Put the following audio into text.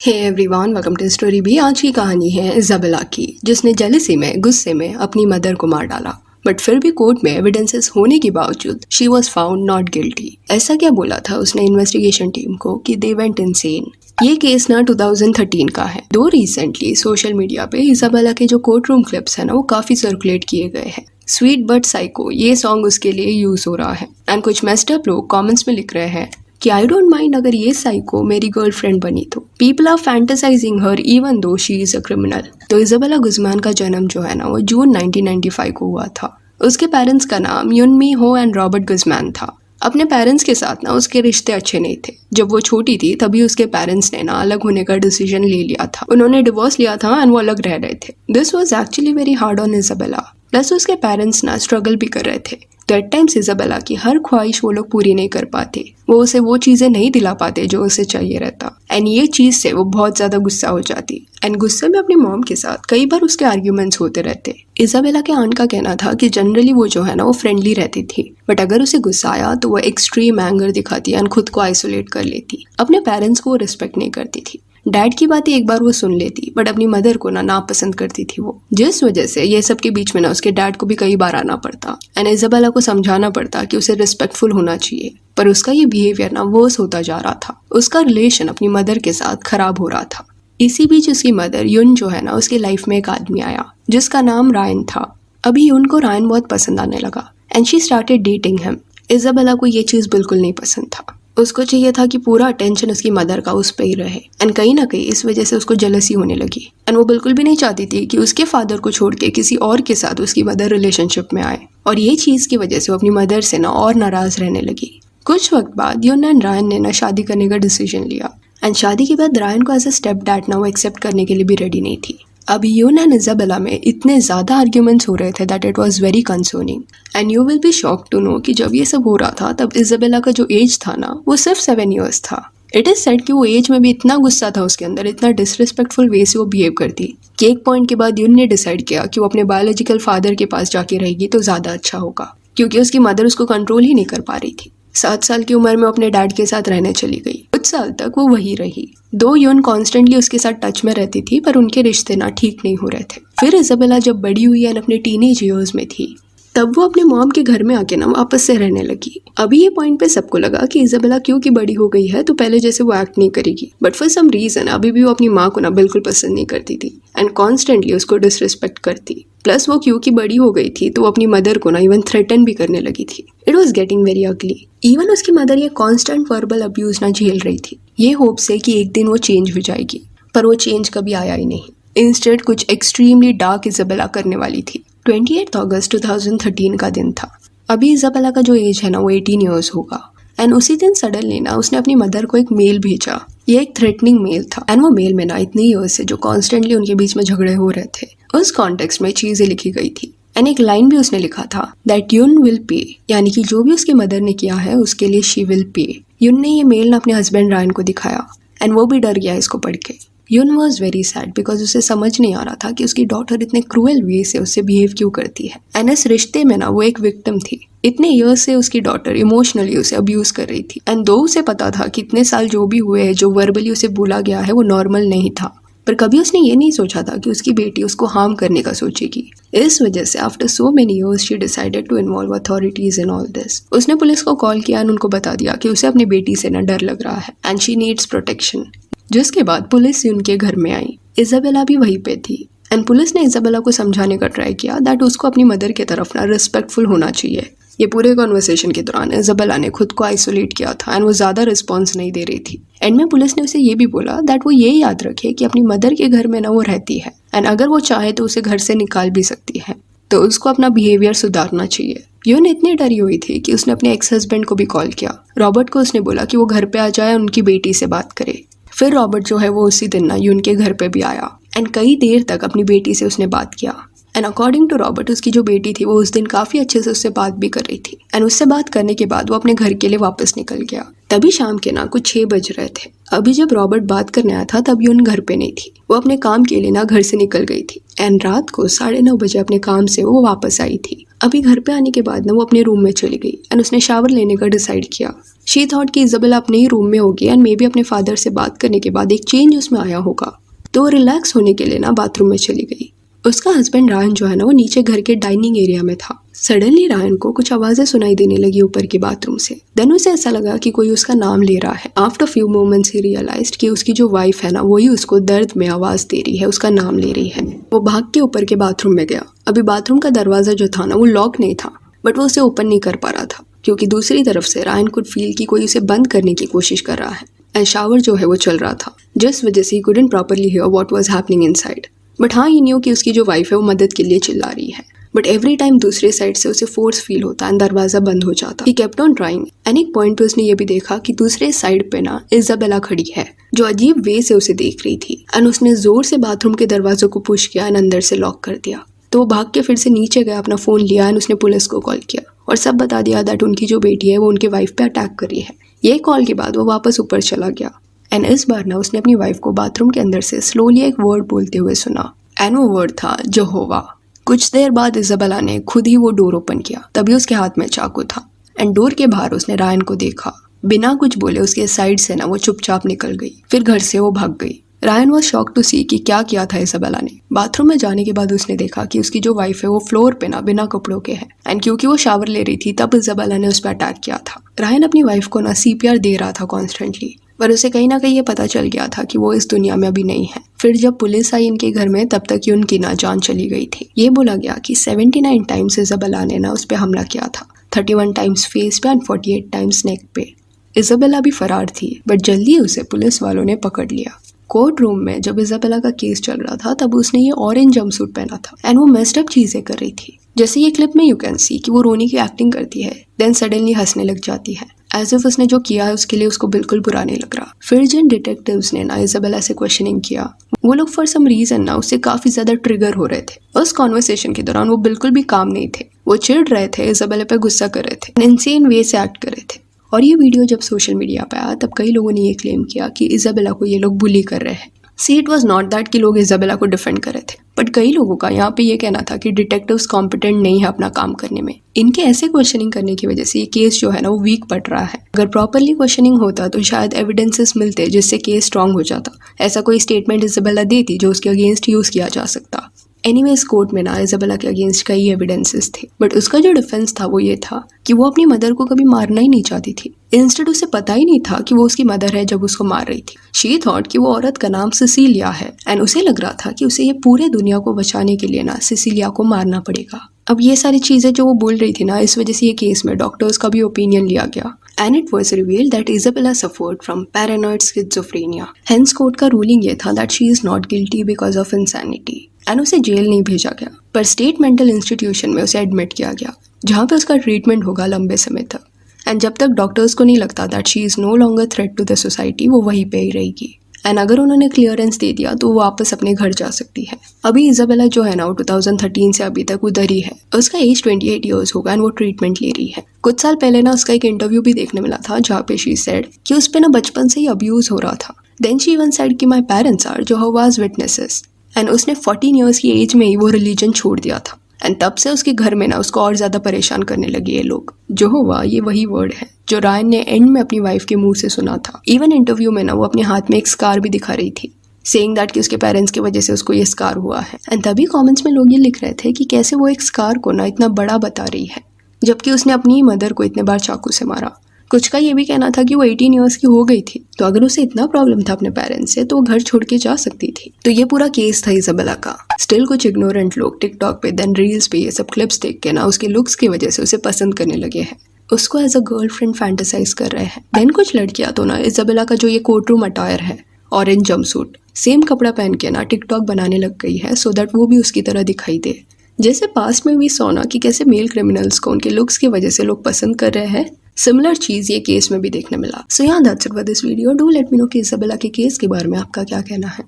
Hey everyone, welcome to story भी। आज की कहानी है इजाबेला की, जिसने जेलसी में गुस्से में अपनी मदर को मार डाला। बट फिर भी कोर्ट में एविडेंसेस होने के बावजूद she was found not guilty. ऐसा क्या बोला था उसने इन्वेस्टिगेशन टीम को कि दे वेंट इनसेन। ये केस ना 2013 का है। दो रिसेंटली सोशल मीडिया पे इजाबेला के जो कोर्ट रूम क्लिप्स है ना, वो काफी सर्कुलेट किए गए हैं। स्वीट बट साइको ये सॉन्ग उसके लिए यूज हो रहा है। एंड कुछ मेस्ड अप लोग कमेंट्स में लिख रहे हैं कि आई डोंट माइंड अगर ये साइको मेरी गर्लफ्रेंड बनी तो। People are fantasizing her even though she is a criminal. तो इजाबेला गुज़मान का जन्म जो है ना, वो जून 1995 को हुआ था। उसके पेरेंट्स का नाम युन मी हो एंड रॉबर्ट गुज़मान था। अपने पेरेंट्स के साथ ना उसके रिश्ते अच्छे नहीं थे। जब वो छोटी थी तभी उसके पेरेंट्स ने ना अलग होने का डिसीजन ले लिया था। उन्होंने डिवोर्स लिया था एंड वो अलग रह रहे थे। This was actually very hard on Isabella. Plus उसके पेरेंट्स ना स्ट्रगल भी कर रहे थे। तो एट टाइम्स इजाबेला की हर ख्वाहिश वो लोग पूरी नहीं कर पाते। वो उसे वो चीजें नहीं दिला पाते जो उसे चाहिए रहता। एंड ये चीज से वो बहुत ज्यादा गुस्सा हो जाती। एंड गुस्से में अपनी मॉम के साथ कई बार उसके आर्ग्यूमेंट्स होते रहते। इजाबेला के आंट का कहना था कि जनरली वो जो है ना, वो फ्रेंडली रहती थी, बट अगर उसे गुस्सा आया तो वो एक्सट्रीम एंगर दिखाती एंड खुद को आइसोलेट कर लेती। अपने पेरेंट्स को वो रिस्पेक्ट नहीं करती थी। डैड की बातें एक बार वो सुन लेती, बट अपनी मदर को ना नापसंद करती थी वो, जिस वजह से ये सब के बीच में ना उसके डैड को भी कई बार आना पड़ता एंड इजाबेला को समझाना पड़ता कि उसे रिस्पेक्टफुल होना चाहिए। पर उसका ये बिहेवियर ना वर्स होता जा रहा था। उसका रिलेशन अपनी मदर के साथ खराब हो रहा था। इसी बीच उसकी मदर युन जो है ना, उसकी लाइफ में एक आदमी आया जिसका नाम रायन था। अभी युन को रायन बहुत पसंद आने लगा and she started dating him. Isabella को ये चीज बिल्कुल नहीं पसंद था। उसको चाहिए था कि पूरा अटेंशन उसकी मदर का उस पे ही रहे। एंड कहीं ना कहीं इस वजह से उसको जेलसी होने लगी। एंड वो बिल्कुल भी नहीं चाहती थी कि उसके फादर को छोड़ के किसी और के साथ उसकी मदर रिलेशनशिप में आए। और ये चीज की वजह से वो अपनी मदर से ना और नाराज रहने लगी। कुछ वक्त बाद युन एंड रायन ने ना शादी करने का डिसीजन लिया। एंड शादी के बाद रायन को एज अ स्टेप डैड ना वो एक्सेप्ट करने के लिए भी रेडी नहीं थी। अब युन एंड इजाबेला में इतने ज्यादा आर्ग्यूमेंट्स हो रहे थे that it was very concerning. And you will be shocked to know कि जब ये सब हो रहा था तब इजाबेला का जो एज था ना, वो सिर्फ 7 ईयर्स था। इट इज सेड कि वो एज में भी इतना गुस्सा था उसके अंदर, इतना डिसरिस्पेक्टफुल वे से वो बिहेव करती कि एक पॉइंट के बाद युन ने डिसाइड किया कि वो अपने बायोलॉजिकल फादर के पास जाके रहेगी तो ज्यादा अच्छा होगा, क्योंकि उसकी मदर उसको कंट्रोल ही नहीं कर पा रही थी। 7 साल की उम्र में अपने डैड के साथ रहने चली गई। कुछ साल तक वो वही रही। दो युन कॉन्स्टेंटली उसके साथ टच में रहती थी, पर उनके रिश्ते ना ठीक नहीं हो रहे थे। फिर इजाबेला जब बड़ी हुई एंड अपने टीनेज ईयर्स में थी, तब वो अपने मॉम के घर में आके ना वापस से रहने लगी। अभी ये पॉइंट पे सबको लगा कि इजाबेला क्योंकि बड़ी हो गई है तो पहले जैसे वो एक्ट नहीं करेगी। बट फॉर सम रीजन अभी भी वो अपनी माँ को ना बिल्कुल पसंद नहीं करती थी एंड कॉन्स्टेंटली उसको डिसरिस्पेक्ट करती। प्लस वो क्योंकि बड़ी हो गई थी तो वो अपनी मदर को ना इवन थ्रेटन भी करने लगी थी। It was getting very ugly. Even उसकी मदर ये कॉन्स्टेंट वर्बल अब्यूज ना झेल रही थी, ये होप से कि एक दिन वो चेंज हो जाएगी। पर वो चेंज कभी आया ही नहीं। इंस्टेड कुछ एक्सट्रीमली डार्क इजाबेला करने वाली थी। 28 अगस्त 2013 का दिन था। अभी इजाबेला का जो एज है ना, वो 18 ईयर्स होगा। एंड उसी दिन सडनली ना उसने अपनी मदर को एक मेल भेजा। ये एक थ्रेटनिंग मेल था। एंड वो मेल में ना इतनी ईयर्स से जो कॉन्स्टेंटली उनके बीच में झगड़े हो रहे थे, उस कॉन्टेक्स्ट में चीजें लिखी गई थी। एंड एक लाइन भी उसने लिखा था दैट युन विल पे, यानी कि जो भी उसकी मदर ने किया है उसके लिए शी विल पे। युन ने ये मेल ना अपने हस्बैंड रायन को दिखाया एंड वो भी डर गया इसको पढ़ के। युन वॉज वेरी सैड बिकॉज उसे समझ नहीं आ रहा था कि उसकी डॉटर इतने क्रूएल वे से उससे बिहेव क्यों करती है। एंड इस रिश्ते में ना वो एक विक्टिम थी। इतने ईयर्स से उसकी डॉटर इमोशनली उसे अब्यूज कर रही थी। एंड दो उसे पता था कि इतने साल जो भी हुए हैं, जो वर्बली उसे बोला गया है, वो नॉर्मल नहीं था, पर कभी उसने ये नहीं सोचा था कि उसकी बेटी उसको हार्म करने का सोचेगी। इस वजह से after so many years she decided to involve authorities in all this. उसने पुलिस को कॉल किया और उनको बता दिया कि उसे अपनी बेटी से ना डर लग रहा है एंड शी नीड्स प्रोटेक्शन। जिसके बाद पुलिस उनके घर में आई। इजाबेला भी वहीं पे थी एंड पुलिस ने इजाबेला को समझाने का ट्राई किया दैट उसको अपनी मदर की तरफ ना रिस्पेक्टफुल होना चाहिए। ये पूरे कॉन्वर्सेशन के दौरान इजाबेला ने खुद को आइसोलेट किया था एंड वो ज्यादा रिस्पॉन्स नहीं दे रही थी। एंड में पुलिस ने उसे ये भी बोला दैट वो ये याद रखे कि अपनी मदर के घर में ना वो रहती है एंड अगर वो चाहे तो उसे घर से निकाल भी सकती है, तो उसको अपना बिहेवियर सुधारना चाहिए। यून इतनी डरी हुई थी कि उसने अपने एक्स हस्बैंड को भी कॉल किया। रॉबर्ट को उसने बोला कि वो घर पे आ जाए और उनकी बेटी से बात करे। फिर रॉबर्ट जो है वो उसी दिन ना यून के घर पे भी आया एंड कई देर तक अपनी बेटी से उसने बात किया। एंड अकॉर्डिंग टू रॉबर्ट उसकी जो बेटी थी वो उस दिन काफी अच्छे से उससे बात भी कर रही थी। एंड उससे बात करने के बाद वो अपने घर के लिए वापस निकल गया। तभी शाम के ना कुछ 6 बज रहे थे। अभी जब रॉबर्ट बात करने आया था तब यून घर पे नहीं थी। वो अपने काम के लिए ना घर से निकल गई थी एंड रात को 9:30 बजे अपने काम से वो वापस आई थी। अभी घर पे आने के बाद ना वो अपने रूम में चली गई एंड उसने शावर लेने का डिसाइड किया। शी थॉट कि इजाबेला अपने ही रूम में होगी एंड मे बी अपने फादर से बात करने के बाद एक चेंज उसमें आया होगा, तो वो रिलैक्स होने के लिए ना बाथरूम में चली गई। उसका हस्बैंड रायन जो है ना वो नीचे घर के डाइनिंग एरिया में था। सडनली रायन को कुछ आवाजें सुनाई देने लगी ऊपर के बाथरूम से। देन उसे ऐसा लगा कि कोई उसका नाम ले रहा है। आफ्टर फ्यू मोमेंट्स ही रियलाइज्ड कि उसकी जो वाइफ है ना वही उसको दर्द में आवाज दे रही है, उसका नाम ले रही है। वो भाग के ऊपर के बाथरूम में गया। अभी बाथरूम का दरवाजा जो था ना वो लॉक नहीं था, बट वो उसे ओपन नहीं कर पा रहा था क्योंकि दूसरी तरफ से रायन कुड फील कि कोई उसे बंद करने की कोशिश कर रहा है एंड शावर जो है वो चल रहा था, जिस वजह से he couldn't properly here what was happening inside. But हाँ, ही न्यू कि उसकी जो वाइफ है वो मदद के लिए चिल्ला रही है, बट एवरी टाइम दूसरे साइड से उसे फोर्स फील होता एंड दरवाजा बंद हो जाता। He kept on trying and एक पॉइंट पे उसने ये भी देखा कि दूसरे साइड पे ना इजाबेला खड़ी है जो अजीब वे से उसे देख रही थी एंड उसने जोर से बाथरूम के दरवाजों को पुश किया एंड अंदर से लॉक कर दिया। तो वो भाग के फिर से नीचे गया, अपना फोन लिया एंड उसने पुलिस को कॉल किया और सब बता दिया दैट उनकी जो बेटी है वो उनके वाइफ पे अटैक कर रही है। ये कॉल के बाद वो वापस ऊपर चला गया एंड इस बार ना उसने अपनी वाइफ को बाथरूम के अंदर से स्लोली एक वर्ड बोलते हुए सुना एंड वो वर्ड था यहोवा। कुछ देर बाद इजाबेला ने खुद ही वो डोर ओपन किया, तभी उसके हाथ में चाकू था एंड डोर के बाहर उसने रायन को देखा। बिना कुछ बोले उसके साइड से ना वो चुपचाप निकल गई, फिर घर से वो भाग गई। रायन वाज शॉक्ड टू सी कि क्या किया था इजाबेला ने। बाथरूम में जाने के बाद उसने देखा कि उसकी जो वाइफ है वो फ्लोर पे ना बिना कपड़ों के है एंड क्योंकि वो शावर ले रही थी तब इजाबेला ने उस पर अटैक किया था। रायन अपनी वाइफ को ना CPR दे रहा था कॉन्स्टेंटली, पर उसे कहीं ना कहीं ये पता चल गया था कि वो इस दुनिया में अभी नहीं है। फिर जब पुलिस आई इनके घर में तब तक ही उनकी ना जान चली गई थी। ये बोला गया कि 79 टाइम्स इजाबेला ने ना उस पर हमला किया था, 31 टाइम्स फेस पे एंड 48 टाइम्स नेक पे। इजाबेला भी फरार थी, बट जल्दी उसे पुलिस वालों ने पकड़ लिया। कोर्ट रूम में जब इजाबेला का केस चल रहा था तब उसने ये ऑरेंज जंपसूट पहना था एंड वो मेस्ड अप चीजें कर रही थी। जैसे ये क्लिप में यू कैन सी कि वो रोने की एक्टिंग करती है, देन सडनली हंसने लग जाती है एज इफ उसने जो किया है उसके लिए उसको बिल्कुल बुरा नहीं लग रहा। फिर जिन डिटेक्टिव्स ने ना इजाबेला से क्वेश्चनिंग किया वो लोग फॉर सम रीजन ना उससे काफी ज्यादा ट्रिगर हो रहे थे। उस कॉन्वर्सेशन के दौरान वो बिल्कुल भी काम नहीं थे, वो चिढ़ रहे थे, इजाबेला पे गुस्सा कर रहे थे, इनसेन वे से एक्ट कर रहे थे। और ये वीडियो जब सोशल मीडिया पे आया तब कई लोगों ने ये क्लेम किया कि इजाबेला को ये लोग बुली कर रहे हैं। See it was not that कि लोग इजाबेला को डिफेंड कर रहे थे, बट कई लोगों का यहाँ पे ये कहना था कि डिटेक्टिव्स कॉम्पिटेंट नहीं है अपना काम करने में। इनके ऐसे क्वेश्चनिंग करने की वजह से ये केस जो है ना वो वीक पड़ रहा है। अगर प्रॉपरली क्वेश्चनिंग होता तो शायद एविडेंसेस मिलते जिससे केस स्ट्रांग हो जाता। ऐसा कोई स्टेटमेंट इजाबेला देती जो उसके अगेंस्ट यूज किया जा सकता। एनीवेज कोर्ट में ना इजाबेला के अगेंस्ट कई एविडेंसेस थे, बट उसका जो डिफेंस था वो ये था कि वो अपनी मदर को कभी मारना ही नहीं चाहती थी। इंस्टेड उसे पता ही नहीं था कि वो उसकी मदर है जब उसको मार रही थी। शी थॉट कि वो औरत का नाम सिसिलिया है एंड उसे लग रहा था कि उसे ये पूरे दुनिया को बचाने के लिए ना सिसिलिया को मारना पड़ेगा। अब ये सारी चीजें जो वो बोल रही थी ना, इस वजह से ये केस में डॉक्टर्स का भी ओपिनियन लिया गया and it was revealed that Isabella suffered from paranoid schizophrenia. Hence court का रूलिंग ये था that she is not guilty because of insanity and उसे जेल नहीं भेजा गया, पर स्टेट मेंटल इंस्टीट्यूशन में उसे एडमिट किया गया जहाँ पे उसका ट्रीटमेंट होगा लंबे समय तक। एंड जब तक डॉक्टर्स को नहीं लगता that she is no longer threat to the society, वो वहीं पे ही रहेगी। एंड अगर उन्होंने क्लियरेंस दे दिया तो वो वापस अपने घर जा सकती है। अभी इजाबेला जो है ना वो 2013 से अभी तक उधर ही है। उसका एज 28 ईयर्स होगा एंड वो ट्रीटमेंट ले रही है। कुछ साल पहले ना उसका एक इंटरव्यू भी देखने मिला था जहाँ पे शी सेड कि उस पे ना बचपन से ही अब्यूज हो रहा था। देन शी इवन सेड कि my parents are Jehovah's witnesses and उसने 14 ईयर्स की एज में ही वो रिलीजन छोड़ दिया था एंड तब से उसके घर में ना उसको और ज्यादा परेशान करने लगे ये लोग। जेहोवा ये वही वर्ड है जो रायन ने एंड में अपनी वाइफ के मुंह से सुना था। इवन इंटरव्यू में ना वो अपने हाथ में एक स्कार भी दिखा रही थी, सेइंग दैट कि उसके पेरेंट्स की वजह से उसको ये स्कार हुआ है। एंड तभी कमेंट्स में लोग ये लिख रहे थे कि कैसे वो एक स्कार को ना इतना बड़ा बता रही है जबकि उसने अपनी मदर को इतने बार चाकू से मारा। कुछ का ये भी कहना था कि वो 18 ईयर्स की हो गई थी, तो अगर उसे इतना प्रॉब्लम था अपने पेरेंट्स से तो वो घर छोड़ के जा सकती थी। तो ये पूरा केस था इजाबेला का। स्टिल कुछ इग्नोरेंट लोग टिकटॉक पे देन रील्स पे ये सब क्लिप्स देख के ना उसके लुक्स की वजह से उसे पसंद करने लगे हैं, उसको एज अ गर्लफ्रेंड फैंटेसाइज कर रहे हैं। देन कुछ लड़कियां तो ना इजाबेला का जो ये कोर्ट रूम अटायर है, ऑरेंज जंपसूट, सेम कपड़ा पहन के ना टिकटॉक बनाने लग गई है सो दैट वो भी उसकी तरह दिखाई दे। जैसे पास्ट में भी सोना कि कैसे मेल क्रिमिनल्स को उनके लुक्स की वजह से लोग पसंद कर रहे हैं, सिमिलर चीज ये केस में भी देखने मिला। So that's it for this video. Do let me know कि इजाबेला के केस के बारे में आपका क्या कहना है।